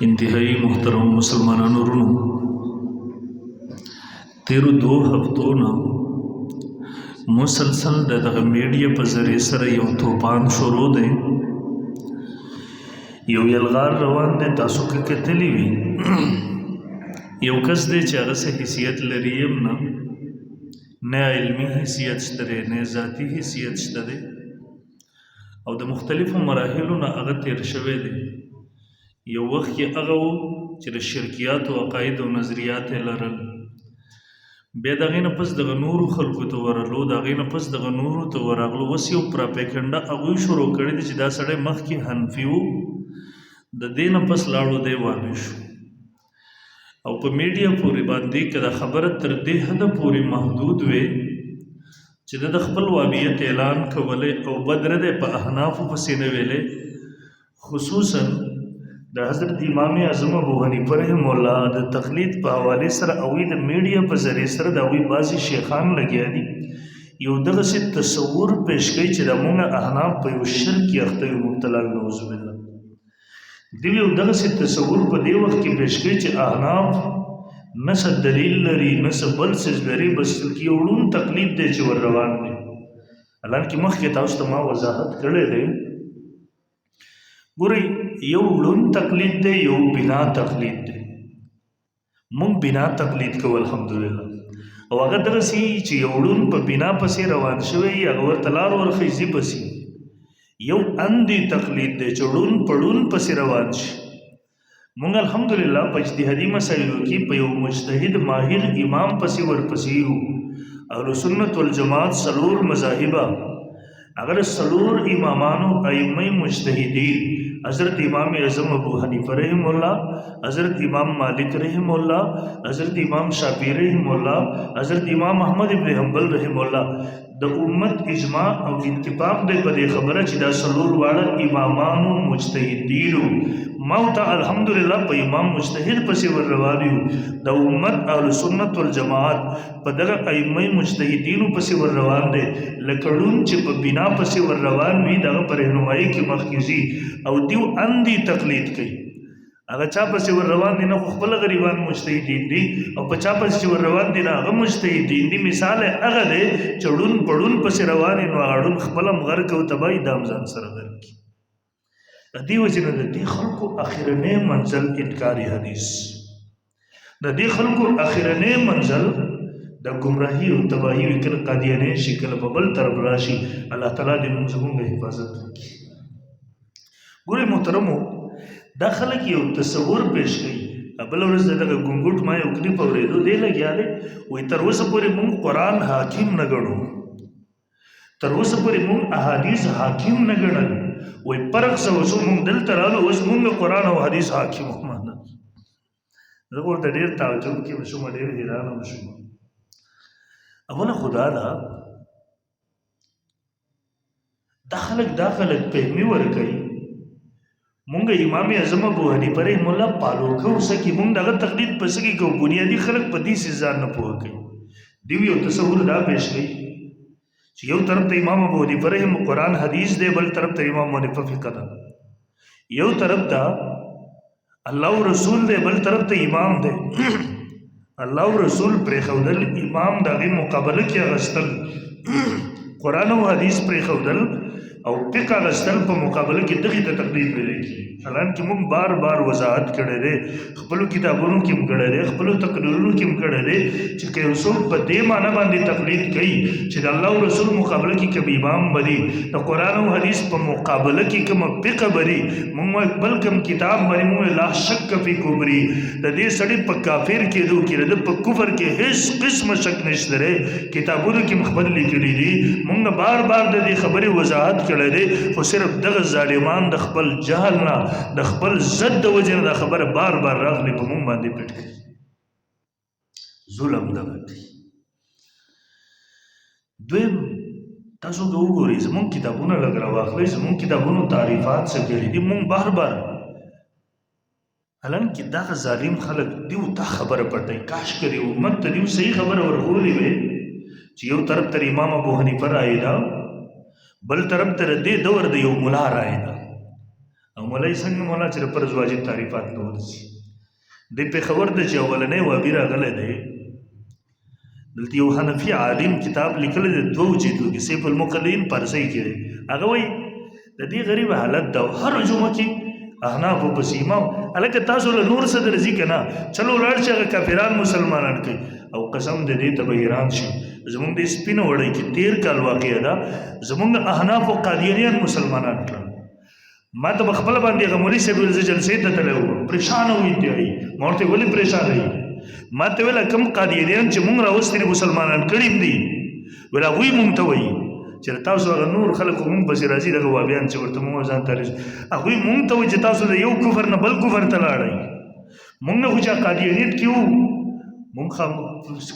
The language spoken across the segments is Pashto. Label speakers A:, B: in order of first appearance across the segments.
A: انتہائی محترم مسلمانانو ورونو تیرو 2 هفتو نه مسلسل دغه میډیا په ذریعه سره یو توپان شروع دی. یو یلغار روان دی، تاسو که کتلی وي یو کس دی چې هغه څه حیثیت لري هم نه علمي حیثیت شته دی نه ذاتي حیثیت شته دی او د مختلفو مراحلو نه هغه تیر شوی دی. یو وخت کې هغه و چې د شرکیات او عقاید او نظریات یې لرل، بیا د هغې نه پس دغه نورو خلکو ته ورغلو، د هغې نه پس دغه نورو ته ورغلو. اوس یو پراپیکنډه هغوی شروع کړې ده چې دا سړی مخکې حنفي و، د دې نه پس لاړو دی وابي شو او په میډیا پورې باندې که دا خبره تر دې حده پورې محدود وې چې د خپل وابیت اعلان کولی او بدره دی په احنافو پسې نه ویلی، خصوصا د حضرت امام اعظم ابو حنیفه رحم الله د تقلید په حوالې سره هغوی د میډیا په ذریعې سره د هغوی بعضې شیخان لګیا دي یو دغسې تصور پیش کوي چې د مونږ احناف په یو شرک کې اخته یو مبتلا وي، نعوذ بالله. دوی یو دغسې تصور په دې وخت کې پیش کوي چې احناف نه څه دلیل لري نه څه بل څیز لري، بس یو ړوند تقلید دی چې ور روان دی. حالانکې مخکې تاسو ته ما وضاحت کړی دی، ګورئ یو ړوند تقلید دی یو بنا تقلید دی. مونږ بنا تقلید کوو الحمدلله، او هغه دغسې چې یو ړوند په بنا پسې روان شوی هغه ورته لار ورښیي ځي پسې. یو اندی تقلید دی چې ړوند په ړوند پسې روان شي. مونږ الحمدلله په اجتهادي مسایلو کې په یو مجتهد ماهر امام پسې ورپسې یو. اهل سنت والجماعت 4 مذاهبه، اگر 4 امامانو ائمه مجتهدین حضرت امام اعظم ابو حنیفه رحم الله، حضرت امام مالک رحم الله، حضرت امام شافعی رحم الله، حضرت امام احمد ابن حنبل رحم الله، د امت اجماع او اتفاق دی په دې خبره چې دا 4 واړه امامانو مجتهدینو ما ته الحمدلله په امام مجتهد پسې ور روان یو. د امت اهل سنت والجماعت په دغه ائمه مجتهدینو پسې ور روان دی، لکه ړوند چې په بنا پسې ور روان وي دغه په رهنمایي کې مخکې ځي او دیو اندی تقلید کوي. هغه چا پسې ور روان دي نه خو خپل غریبان مجتهدین دي او په چا پسې ور روان دي نه هغه مجتهدین دي. مثال هغه دی چې ړوند په ړوند پسې روان نو هغه ړوند خپله هم غرق او تباهي دام ځان سره غرق کړي. د دې وجې نه د دې خلکو اخرنی منزل انکار حدیث، د دې خلکو اخرنی منزل د ګمراهي او تباهي وي، کله قادیانۍ شي کله په بل طرف راشي. الله تعالی دې موږ زموږ حفاظت وکړي. ګورئ محترمو، دا خلک یو تصور پیش کوي. بله ورځ د دغه ګونګوټ ما یو کلیپ اورېدو، دی لګیا دی وایي تر اوسه پورې موږ قرآن حاکم نه ګڼو، تر اوسه پورې موږ احادیث حاکم نه ګڼل، وایي فرق څه وشو موږ دلته رالو اوس موږ قرآن او حدیث حاکم ومنل. زه ورته ډېر تعجب کې وشوم، ډېر حیرانه وشوم. اوله خدا ده دا خلک فهمي ورکوي. مونږ امام اعظم ابو حنیفه رحم الله پالو کوو څه کې مونږ دغه تقلید په څه کې کوو. بنیادي خلک په دې سې ځان نه پوه کوي. دوی یو تصور دا پیش کوي چې یو طرف ته امام ابو حنیفه رحم قرآن حدیث دی، بل طرف ته امام حنیفه فقه ده. یو طرف ته الله او رسول دی، بل طرف ته امام دی. الله او رسول پرېښودل، امام د هغې مقابله کې اخیستل، قرآن او حدیث پرېښودل او فقه اخیستل په مقابله کې دغې ته تقلید ویلی کېږي. حالانکې موږ بار بار وضاحت کړی دی، خپلو کتابونو کې هم کړی دی، خپلو تقریرونو کې هم کړی دی چې که یو څوک په دې معنی باندې تقلید کوي چې د الله او رسول مقابله کې کوم امام بدي، د قرآن او حدیث په مقابله کې کوم فقه بدي، موږ بل کوم کتاب باندې موږ لا شک فی کفري، د دې سړي په کافر کېدو کې د په کفر کې هیڅ قسمه شک نشته دی. کتابونو کې خبر لیکلي دي، موږ بار بار د دې خبرې وضاحت کړی دی، خو صرف دغه ظالمان د خپل جهل نه د خپل ضد د وجې نه دا خبره بار بار راغلي په مونږ باندې پټ کړي. ظلم دغه کوي. دویم تاسو به وګورئ زمونږ کتابونه لږ راواخلئ، زمونږ کتابونو تعریفات څه کړي دي. مونږ بار بار حالانکې دغه ظالم خلک دیو ته خبره پټوي. کاش کړي امت ته دیو صحیح خبره ورغولې وی چې یو طرف ته امام ابو حنیفه رایې ده، بل طرف ته د دې دور د یو ملا رایې ده. او مولای څنګه مولا چې د فرض واجب تعریفات نه ورسي د پېښور د چې اولنی وابي راغلی دی دلته یو حنفي عالم کتاب لیکلی دی 2 جلدو کې سیف المقلدین پارسۍ کې دی هغه وایي د دې غریب حالت دا هر جمعه کې احنافو پسې امام هلکه تاسو له نور څه درځي که نه چلو ولاړ شي هغه کافران مسلمانان کوي او قسم د دې ته به حیران شي زمونږ د سپینه وړۍ کې 13 کال واقعه ده زمونږ احنافو قادیانیان مسلمانان کړل ما ته به خپله باندې هغه مولي صاحب ویل زه جلسې ته تللی وم پریشانه و انتهایي ما ورته ولې پریشانه یي ما ته ویله کوم قادیانیان چې مونږ راوستي دي مسلمانان کړي دي ویل هغوی مونږ ته وایي چې تاسو هغه نور خلک مونږ پسې راځي دغه وابیان چې ورته مونږ ځان تاریخ هغوی مونږ ته وایي چې تاسو د یو کفر نه بل کفر ته لاړئ مونږ نه خو چې قادیانیت کې وو مونږ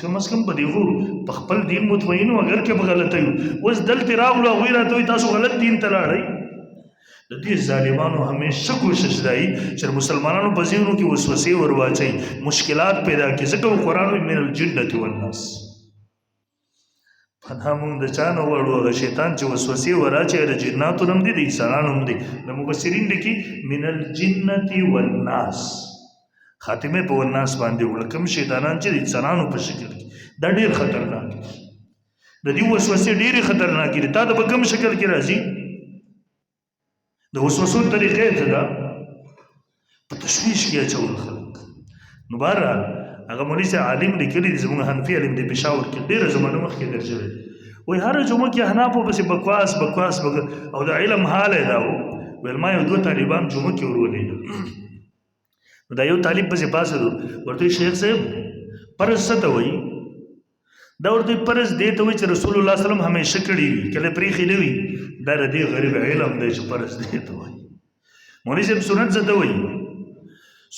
A: کم از کم په دغو په خپل دین مطمئن وو اگر که به غلطه یو اوس دلته راغلو هغوی راته وایي تاسو غلط دین ته لاړئ د دې ظالمانو همیشه کوشش دی چې مسلمانانو په ذهنو کې وسوسې ور واچوي مشکلات پیدا کړي ځکه قرآن وایي من الجنة والناس پناه مونږ د چا نه غواړو هغه شیطان چې وسوسې ور اچوي د جناتو نه هم دي د انسانانو هم دي د مفسرین لیکي من الجنة والناس خاتمه په والناس باندې وړه کوم شیطانان چې د انسانانو په شکل کې دا ډېر خطرناک د دې وسوسې ډېرې خطرناکې دي تا د به کوم شکل کې راځي د وسوسو طریقې ته ده په تشویش کې اچول خلک نو بهرحال هغه مولوي صاحب عالم لیکلي دي زموږ حنفي عالم دی پېښور کې ډېره زمانه مخکې درج شوی وایي هره جمعه کې احنافو پسې بکواس او د علم حال یې دا و ویل ما یو 2 طالبان جمعه کې ورولېږل نو دا یو طالب پسې پاڅېدو ورته شیخ صاحب فرض څه ته وایي دا ورته فرض دې ته وایي چې رسول الله صلی الله علیه وسلم همیشه کړي وي کله پرېښي نه وي دا د دې غریب علم دی چې فرض دې ته وایي مولوي صاحب سنت څه ته وایي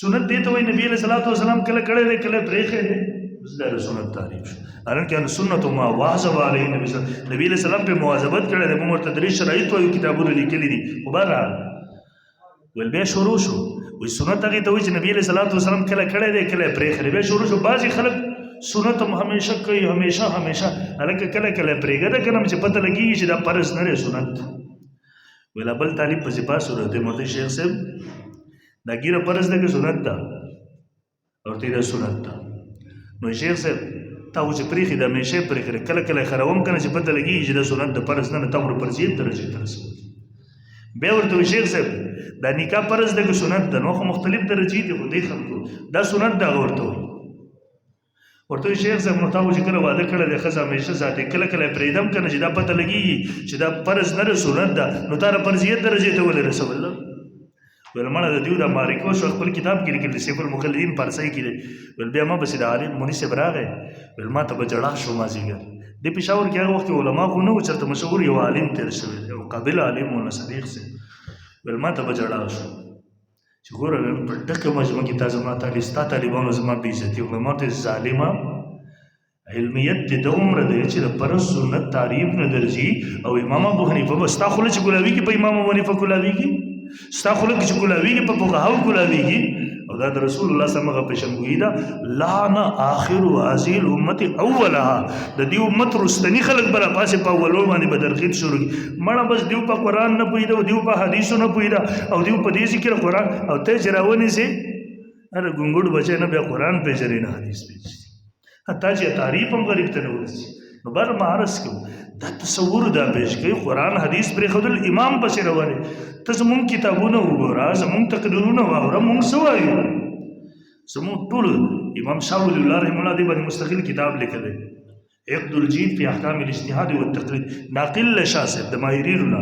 A: سنت دې ته وایي نبي علیه الصلاۃ والسلام کله کړی دی کله پرېښی دی بس دا سنت تعریف شو حالانکه سنت ما واظب علیه نبی علیه السلام په مواظبت کړی دی موږ ورته درې شرایط وایو کتابونه لیکلي دي خو بهرحال ویل بیا شروع شو وایي سنت هغې ته وایي چې نبي علیه الصلاۃ والسلام کله کړی دی کله پرېښی دی بیا شروع شو بعضې خلک سنت هم همیشه کوي همیشه هلکه کله کله پرېږده که نه چې پته لګېږي چې دا فرض نه دی سنت ویله بل طالب پسې پاس ورته ورته شیخ صاحب دا ګیره فرض ده که سنت ده ورته دا سنت ده نو شیخ صاحب تا خو چې پرېښي د همیشه یې پرېښي کله کله یې خروم که نه چې پته لګېږي چې دا سنت د فرض نه تا خو فرضیت درجې ته رسوي بیا ورته وایي شیخ صاحب دا نکاح فرض ده که سنت ده نو خو مختلف درجې دي خو دې خلکو دا سنت ده هغه ورته وایي ورته شیخ صاحب نو تا خو چې کله واده کړی دی ښځه همیشه ساتي کله کله یې پرېږدم که نه چې دا پته لګېږي چې دا فرض نه دی سنت ده نو تا د فرضیت درجې ته ولې رسول ویل مړه د دیو دا معرکه وشوه خپل کتاب کې لیکلي سیف المقلدین پارسۍ کې دی ویل بیا ما پسې د عالم مولي صاحب راغی ویل ما ته به ژړا شو مازدیګر د پېښور کې هغه وخت کې علما خو نه وو چېرته مشهور یو عالم تېر شوی دی یو قابل عالم مولانا صدیق صاحب ویل ما ته به ژړا شو چې ګوره په ډکه مجموعه کې تا زما ستا طالبانو زما بېعزتي وکړه ما ورته ظالمه علمیت دې دومره دی چې د فرض سنت تعریف نه درځي او امام ابو حنیفه به ستا خوله چې ګولاویږي په امام ابو حنیفه ګولاویږي ستا خوله چې ګولاویږي په فقهاو ګولاویږي او دا د رسول الله صلی الله علیه وسلم پیشنګویي ده لعن آخر هذه الامه اولها د دې امت رستنی خلک به راپاسې په اولو باندې به درخید شروع کړي مړه بس دیو په قرآن نه پوهېده او دیو په حدیثو نه پوهېده او دیو په دې ذکر قرآن او ته چې راونیسې هر ګونګوډ بچی نه بیا قرآن پېژنې نه حدیث پېژنې حتی چې تعریف هم غریب ته نه ورسي نو بر مهارس کوو دا تصور دا پیش کوي قرآن حدیث پرېښودل امام پسې روانې ته زمونږ کتابونه وګوره زمونږ تقریرونه واوره مونږ څه وایو زمونږ ټول امام شاه ولی الله رحمه الله دې باندې مستقل کتاب لیکلی عقد الجید فی احکام الاجتهاد والتقلید ناقل له شاه صاحب د ماهرینو نه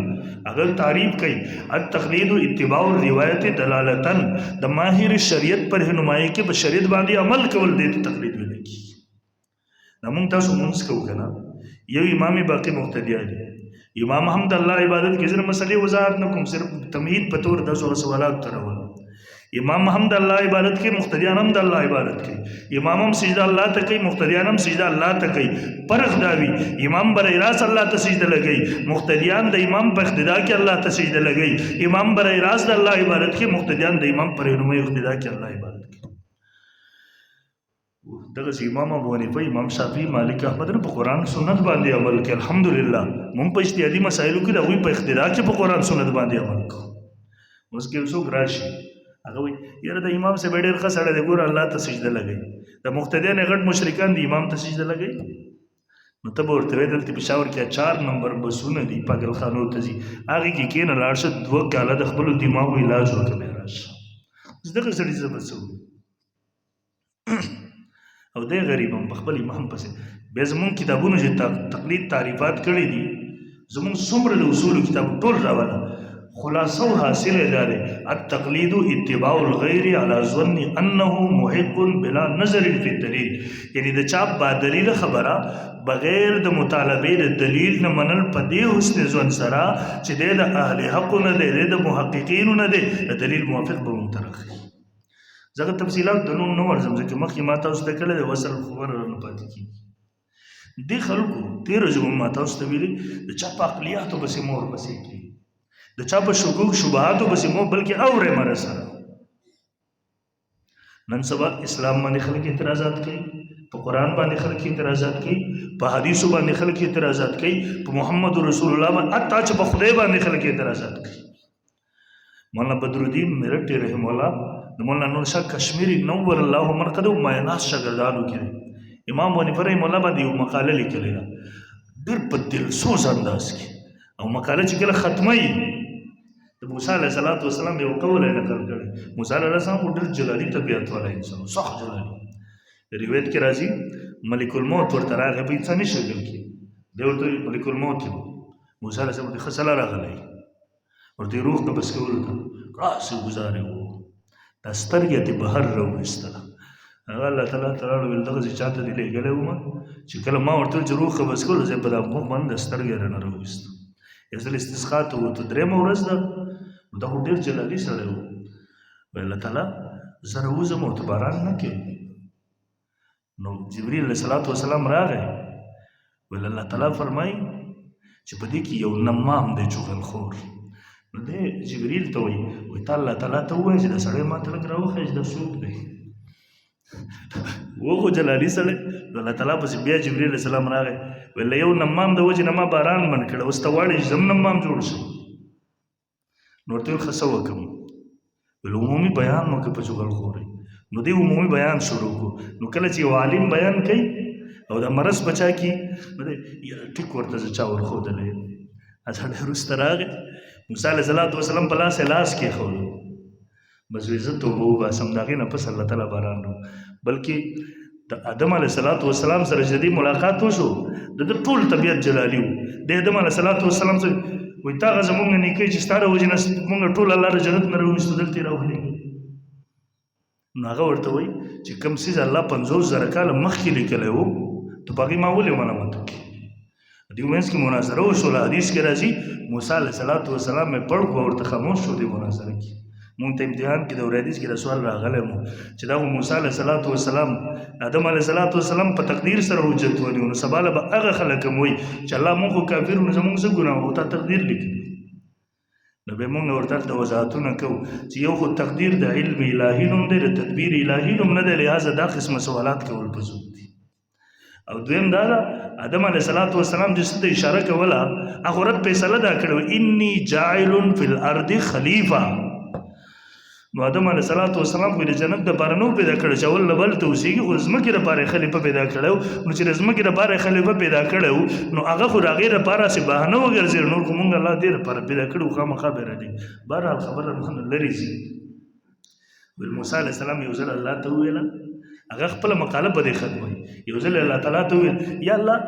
A: هغه تعریف کوي التقلید اتباع الروایت دلالتا د ماهر شریعت پر رهنمایي کې په شریعت باندې عمل کول دې ته تقلید ویل کېږي دا مونږ تاسو مونځ کوو که نه یو امام باقي مقتدیان دي امام هم د الله عبادت کې زر مسلې وضاحت نه کوم صرف تمهید په طور د سوالات ته راولم امام هم د الله عبادت کې مقتدیان هم د الله عبادت کوي امام هم سجده الله ته کوي مقتدیان هم سجده الله ته کوي فرق دا وي امام برای راست الله ته سجده لګوي مقتدیان د امام په اقتدا کې الله ته سجده لګوي امام برای راست د الله عبادت کې مقتدیان د امام پر رهنمایي اقتدا کې الله عبادت کوي دغه امام ابو حنیفه امام شافعي مالک احمد نه په قرآن سنت باندې عمل کوي الحمدلله مونږ په اجتهادي مسایلو کې د هغوی په اقتدا کې په قرآن سنت باندې عمل کوو اوس کې څوک راشي هغه وایي یاره د امام صاحب ډېر ښه سړی دی ګوره الله ته سجده لګوي د مقتدیان غټ مشرکان دي امام ته سجده لګوي نو ته به ورته وایې دلته پېښور کې 4 نمبر بسونه دي پاگلخانو ته ځي هغې کې کښېنه لاړ شه 2 کاله د خپلو دماغو علاج وکړه بیا راشه اوس دغه سړي زه به څه او دی غریب هم په خپل امام پسې بیا زمونږ کتابونو چې تقلید تعریفات کړي دي زمونږ څومره د اصولو کتاب ټول راوله خلاصه او حاصل دا دی التقلید اتباع الغیر علی ظن انه محق بلا نظر فی الدلیل یعنی د چا با دلیل خبره بغیر د مطالبه د دلیل نه منل په دې حسن ځوان سره چې د اهل حق نه دی د محققین نه دی د دلیل موافق به مترخی زغه تفصیلات د نوم نو ورزم ځکه مخکې ما تاسو ته کړل د وصل خبر نه پاتې کیږي دې خلکو تیر ځم ما تاسو ته ویلي د چا په عقلیاتو بسې مور بسې کی د چا په شکوک شبهاتو بسې مور بلکې اورې مر سره نن سبا اسلام باندې خلک اعتراضات کوي په قران باندې خلک اعتراضات کوي په حدیثو باندې خلک اعتراضات کوي په محمد رسول الله باندې حتی چې په خدای باندې خلک اعتراضات کوي مولانا بدرالدین میرټی رحم الله د مولانا نور شاه کشمیری نور الله مرقده ما ناس شاګردانو کې امام حنیفه رحم الله باندې یو مقاله لیکلې ده ډېر په دلسوز انداز کې او مقاله چې کله ختمه د موسی علیه السلام یو قول یې نقل کړی موسی علیه السلام ډېر جلالي طبیعت والا انسان سخت جلالي روایت کې راځي ملک الموت ورته راغی په انساني شکل کې دی ورته ملک الموت موسی علیه السلام ورته ښه سلا راغلی ورته روح قبض کولو ته راسې ګزارې و دا سترګې دې بهر راوایستله هغه الله تعالی ته راړو ویل دغسې چاته دې لېږلی وم چې کله ما ورته ویل چې روح قبض کولو زه په دا مخ باندې د سترګې رانه راوایستم یو ځل استسقا ته ووتو 3مه ورځ ده نو دا خو ډېر جلالي سړی و وایي الله تعالی زه راوځم او ته باران نه کوې نو جبریل علیه السلام راغی ویل الله تعالی فرمایي چې په دې کې یو نمام دی چغلخور نو دی جبریل ته وایي ته الله تعالی ته ووایه چې دا سړی ما ته لږ راوښیه چې دا څوک دی و خو جلالي سړی نو الله تعالی پسې بیا جبریل علیه السلام راغی ویل یو نمام د وجې نه ما باران بند کړی اوس ته غواړې چې زم نمام جوړ شم نو ورته ویل ښه څه وکړم ویل عمومي بیان وکړه په چغلخورۍ نو دی عمومي بیان شروع کړو نو کله چې یو عالم بیان کوي او د مرض بچا کی نو دی ټیک ورته زه چا ورښودلی سړی وروسته راغی موسی علیه السلام په لاس کېښودو بس وایي زه توبه وباسم د هغې نه پس الله تعالی باران رو بلکې د آدم علیه السلام سره چې د دې ملاقات وشو د ده ټول طبیعت جلالي و د آدم علیه السلام سره وایي تا هغه زمونږ نیکۍ چې ستا د وجې نه مونږ ټول الله د جنت نه راوویستو دلته یې راولېږي نو هغه ورته وایي چې کوم څیز الله 50,000 کاله مخکې لیکلی و تو په هغې ما ولې منعمت وکړي د دې منځ کې مناظره وشوله حدیث کې راځي موسی علیه السلام مې پړ کړو ورته خاموش شو دې مناظره کې مونږ ته امتحان کې د حدیث کې د سوال راغلی مو چې دا موسی علیه السلام آدم علیه السلام په تقدیر سره حجت ونیو نو سبا له به هغه خلک هم وایي چې الله مونږ خو کافر نو زمونږ څه ګناه او تا تقدیر لیکلي نو بیا مونږ ورته د وضاحتونه کوو چې یو خو تقدیر د علم الهي نوم دی د تدبیر الهي نوم نه دی لهذا دا قسمه سوالات کول په ضرورت دي او دویم دا ده آدم علیه السلام چې څه ته اشاره کوله هغه رب فیصله دا کړې وه انی جاعل فی الارض خلیفه نو آدم علیه السلام خو د جنت دپاره نو پیدا کړی چې اول له بل ته اوسېږي خو ځمکې دپاره یې خلیفه پیدا کړی نو چې د ځمکې دپاره یې خلیفه پیدا کړی نو هغه خو د هغې دپاره هسې بهانه وګرځېد نور خو مونږ الله دې دپاره پیدا کړي وو خامخا به راډي بهرحال خبره نه لرې ځي ویل موسی علیه السلام یو ځل الله ته وویله هغه خپله مقاله په دې ختموي یو ځل الله تعالی ته وویل یا الله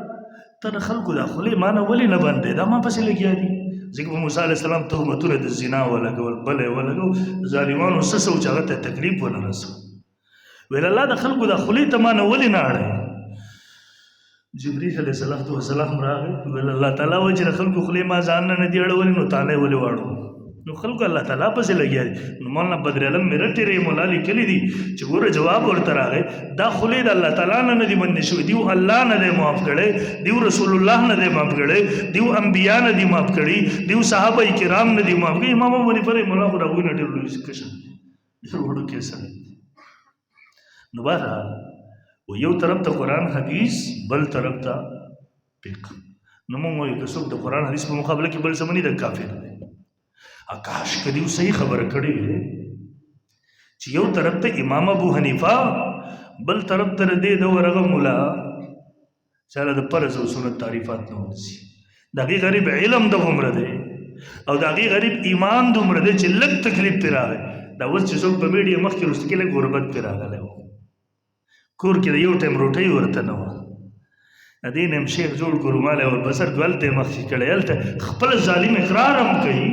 A: ته د خلکو دا خولې ما نه ولې نه بندې دا ما پسې لګیا دي ځکه په موسی علیه السلام تهمتونه د زنا ولګول بله یې ولګو ظالمانو څه څه و چې هغه ته تکلیف ونه رسو ویل الله د خلکو دا خولې ته ما نه ولې نه اړوې جبریل علیه السلام راغی ویل الله تعالی وایي چې د خلکو خولې ما ځان نه دي اړولې نو تا نه یې ولې واړو نو خلکو الله تعالی پسې لګیا دي نو مولانا بدرعلم میرټی رحم الله لیکلي دي چې ګوره جواب ورته راغی دا خولې د الله تعالی نه دي بندې شوي دیو الله نه دی معاف کړی دیو رسول الله نه دی معاف کړی دیو انبیا نه دي معاف کړي دیو صحابه کرام نه دي معاف کړي امام ابو حنیفه رحم الله خو د هغوی نه ډېر لوی کشر ډېر وړوکی سړی نو بهرحال و یو طرف ته قرآن حدیث بل طرف ته فقه نو موږ وایو که څوک د قرآن حدیث په مقابله کې بل څه مني د کافر دی کاش کدیو صحیح خبره کړې وي چې یو طرف ته امام ابو حنیفه بل طرف ته دې د ورغه مولا چاله د فرض او سنت تعریفات نه ورسي دغه غریب علم د عمر دی او دغه غریب ایمان د عمر دی چې لږ تکلیف پې راغی دا اوس چې څوک په میډیا مخکې رسته کې لږ غربت پې راغلی و کور کې د یو ټایم روټۍ ورته نه وه دې نه هم شیخ جوړ کړو مالی ورپسر کړو هلته یې مخکې کړی هلته خپل ظالم اقرار هم کوي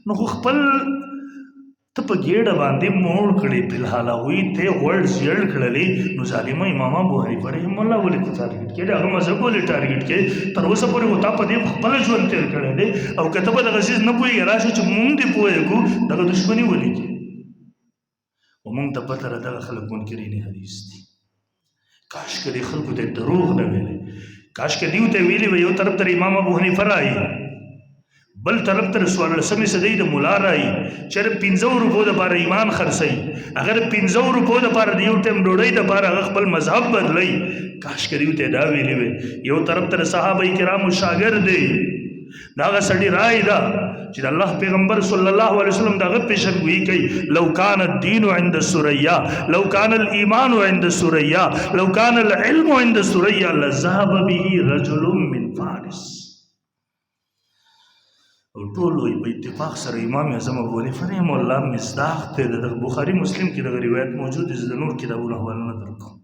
A: نو خو خپل ته په ګېډه باندې موړ کړې فلحال هغوی ته غوړ زیړ کړلې نو ظالمه امام ابو حنیفه رحمه الله ولې ته ټارګېټ کړې هغه مذهب ولې ټارګېټ کړې تر اوسه پورې خو تا په دې خپل ژوند تېر کړی دی او که ته به دغه څیز نه پوهېږې راشه چې مونږ دې پوهېږو دغه دښمني ولې کړې و مونږ ته پته ده دغه خلک منکرین حدیث دي کاشکې دې خلکو ته دروغ نه ویلې کاشکې دیو ته ویلې وه یو طرف ته امام ابو حنیفه رایي بل طرف ته څوارلسمې صدۍ د ملا رایي چېرې 500 روپو دپاره ایمان خرڅوي اگر 500 روپو دپاره د یو ټایم ډوډۍ دپاره هغه خپل مذهب بدلوي کاشکې دیو ته دا ویلې وې یو طرف ته صحابه کرامو شاګرد دی د هغه سړي رایي ده چې د الله پیغمبر صلی الله علیه وسلم دغه پیشنګویي کوي لو کان الدین عند الثریا لو کان الایمان عند الثریا لو کان العلم عند الثریا لذهب به رجل من فارس او ټول وایي په اتفاق سره امام اعظم ابو حنیفه رحمه الله مصداق دی د بخاري مسلم کې دغه روایت موجود دی زه د نور کتابونو حواله نه درکوم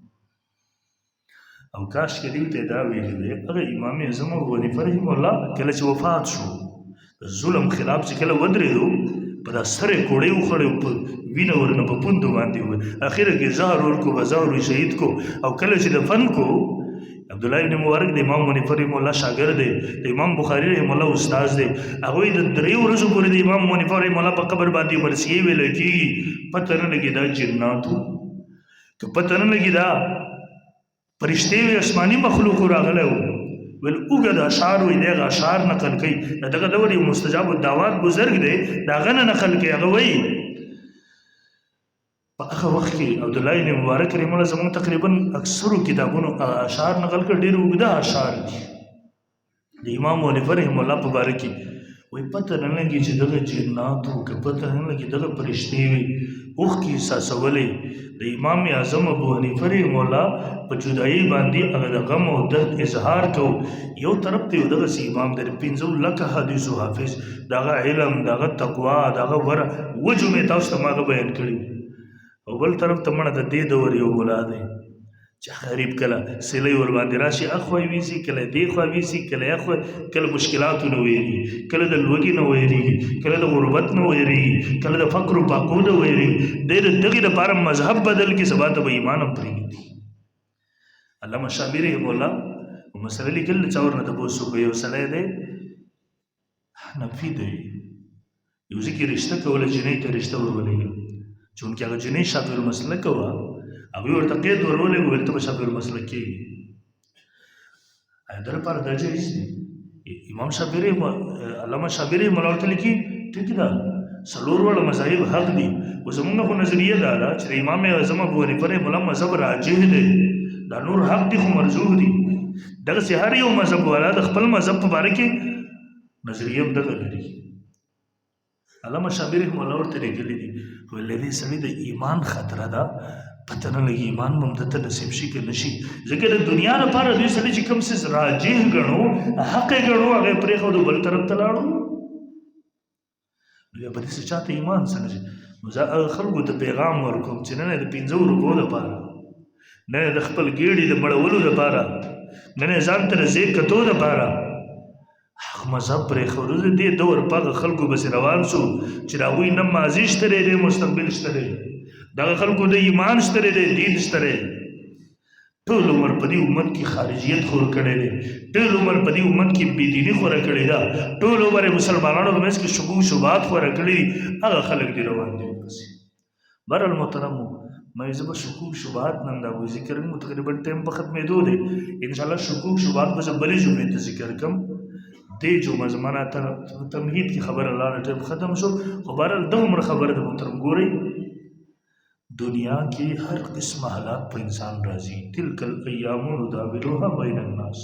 A: او کاشکې دوی ته دا ویلي وی هغه امام اعظم ابو حنیفه رحمه الله کله چې وفات شو د ظلم خلاف چې کله ودرېدو په دا سره کوړۍ وخوړې په وینه ورنه په پوندو باندې و اخره کې زهر ورکو به زهر شهید کو او کله چې دفن کو عبدالله ابن مبارک د امام حنیفه رحمه الله شاګرد دی د امام بخاري رحمه الله استاد دی هغوی د 3 ورځو پورې د امام حنیفه رحمه الله په قبر باندې مرثیې ویل کېږي پته نه لګي دا جناتو که پته نه لګي دا فرشتې وي آسماني مخلوق راغلی و ویل اوږد اشعار وي د هغه اشعار نقل کوي د دغه دور یو مستجاب الدعوات بزرګ دی د هغه نه نقل کوي هغه وایي په هغه وخت کې عبدالله ابن مبارک رحمه الله زموږ تقریبا اکثرو کتابونو اشعار نقل کړ ډېر اوږده اشعار دي د امام حنیفه رحمه الله په باره کې وایي پته نه لګي چې دغه جنات وو که پته نه لګي دغه فرشتې وي اوښکې احساسولې د امام اعظم ابو حنیفه رحمه الله په جدایي باندې هغه د غم او درد اظهار کو یو طرف ته یو دغسې امام دی 15 لکه حدیثو حافظ دغه علم دغه تقوا دغه ور وجو مې تاسو ته ما بیان کړي او بل طرف ته مړه د دې دور یو مولا دی چې غریب کله سیلۍ ور باندې راشي اخوا ویسي کله دې خوا ویسي کله اخوا کله مشکلاتو نه ویریږي کله د لوږې نه ویریږي کله د غربت نه ویریږي کله د فقر و پاکو نه ویریږي دی د دغې دپاره مذهب بدل کړي سبا ته به ایمان هم پرېږدي علامه شافعي رحمه الله مسله لیکل چا ورنه تپوس وکړو یو سړی دی حنفي دی یو ځای کې رشته کوله جنۍ ته رشته ور ولېږه چونکې هغه جنۍ شافعي المسلک وه هغوی ورته قید ور ولېږه ویل ته به شافعي المسلک کېږي د لپاره دا جایز دی امام شافعي علامه شافعي رحمه الله ورته لیکي ټیک ده 4 واړه مذاهب حق دي خو زموږ خو نظریه دا ده چې امام اعظم ابو حنیفه رحمه الله مذهب راجح دی دا نور حق دي خو مرجوح دي دغسې هر یو مذهب والا د خپل مذهب په باره کې نظریه هم دغه لري علامه شافعي رحمه الله ورته لیکلي دي ویل دې سړي د ایمان خطره ده پته نه لګي ایمان به هم دته نصیب شي که نه شي ځکه د دنیا لپاره دوی سړي چې کوم څیز راجح ګڼو حق یې ګڼو هغه یې پرېښودو بل طرف ته لاړو بیا به داسې چاته ایمان څه نه شي نو زه هغه خلکو ته پیغام ورکوم چې نه د 15 روپو دپاره نه د خپل ګېډې د مړولو دپاره نه ځان ته د ځای کتو دپاره هغه مذهب پرېښودو د دې دور په هغه خلکو پسې روان شو چې د هغوی نه ماضي شته دی مستقبل شته دی دغه خلکو د ایمان شته دی دین شته دی ټول عمر په دې امت کې خارجیت خور کړی دی ټول عمر په دې امت کې بېدیني خوره کړې ده ټول عمر یې مسلمانانو په منځ کې شکوک شبهات خوره کړي دي هغه خلک دې روان دي ورپسې بهرحال محترمو مې زه به شکوک شبهات نن دا وایي ذکر مو تقریبا ټایم په ختمېدو دی انشاءالله شکوک شبهات به زه بلې جمعې ته ذکر کړم دې جمعه زمانه تمهید کې خبره لاړه ټایم ختم شو خو بهرحال دومره خبره د محترم ګورئ دنیا کې هر قسم حالات په انسان راځي تلک الایام نداولها بین الناس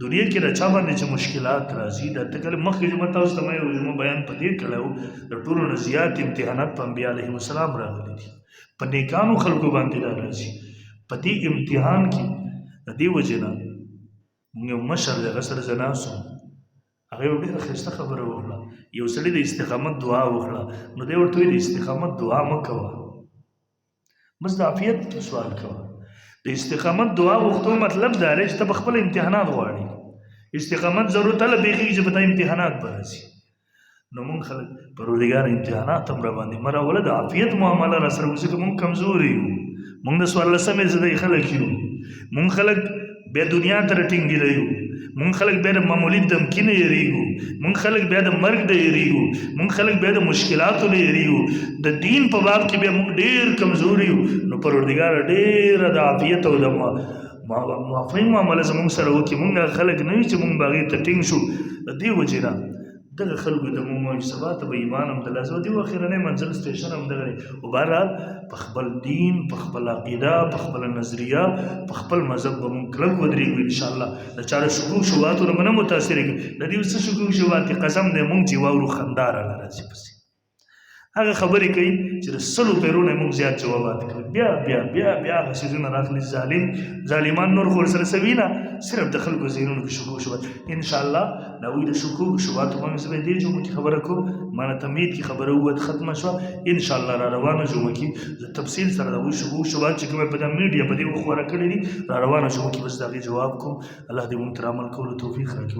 A: دنیا کې رچا باندې چې مشکلات راځي دا ته کله مخکې جمعه تاسو ته مې بیان پدې کړو د ټولو نه زیات امتحانات په انبیاء علیهم السلام راغلي دي په نیکانو خلکو باندې دا راځي په دې امتحان کې د دې وجې نه موږ یو مشر دغه سره زه ناست وم هغه یو ډېره ښایسته خبره وکړه یو سړي د استقامت دعا وکړه نو دی ورته وایي د استقامت دعا مه کوه بس د عافیت سوال کوه د استقامت دعا وختو مطلب دا دی چې ته به خپل امتحانات غواړي استقامت ضرورت له بیخي چې به ته امتحانات به راځي نو مونږ خلک پروردګار امتحانات هم را باندې مه راوله د عافیت معامله را سره وځي که مونږ کمزوري یو مونږ د څوارلسمې زدی خلک یو مونږ خلک بیا دنیا ته راټینګېدلی یو مونږ خلک بیا د معمولي دمکي نه یېرېږو مونږ خلک بیا د مرګ نه یېرېږو مونږ خلک بیا د مشکلاتو نه یېرېږو د دین په باب کې بیا مونږ ډېر کمزوري یو نو پروردګار ډېره د عافیت او د معافۍ معامله زمونږ سره وکړي مونږ هغه خلک نه یو چې مونږ به هغې ته ټینګ شو د دې وجې نه دغه خلکو ته مونږ وایو سبا ته به ایمان هم ترلاسه و دې اخرنی منزل سټیشن هم دغه دی خو بهرحال په خپل دین په خپل عقیده په خپله نظریه په خپل مذهب به مونږ کلک ودرېږو انشاءالله د چا د شکوک شبهاتو نه به نه متاثرېږو د دې څه شکوک شبهات دي قسم دی مونږ چې واورو خندا راله راځي پسې هغه خبرې کوي چې د سلو پیرونه موږ زیات جوابات کوي بیا بیا بیا بیا هغه څیزونه راخلي ظالمان نور خو ورسره څه وینه صرف د خلکو ذهنونو کې شکوک شبهات انشاءالله د هغوی د شکوک شبهاتو باندې زه به دې جمعه کې خبره کوم مانه تمهید کې خبره ووت ختمه شوه انشاءالله را روانه جمعه کې د تفصیل سره د هغوی شکوک شبهات چې کومه په دا میډیا په دې خپاره کړي دي را روانه جمعه کې بس د هغې جواب کوم الله دې موږ ته عمل کولو توفیق راکړي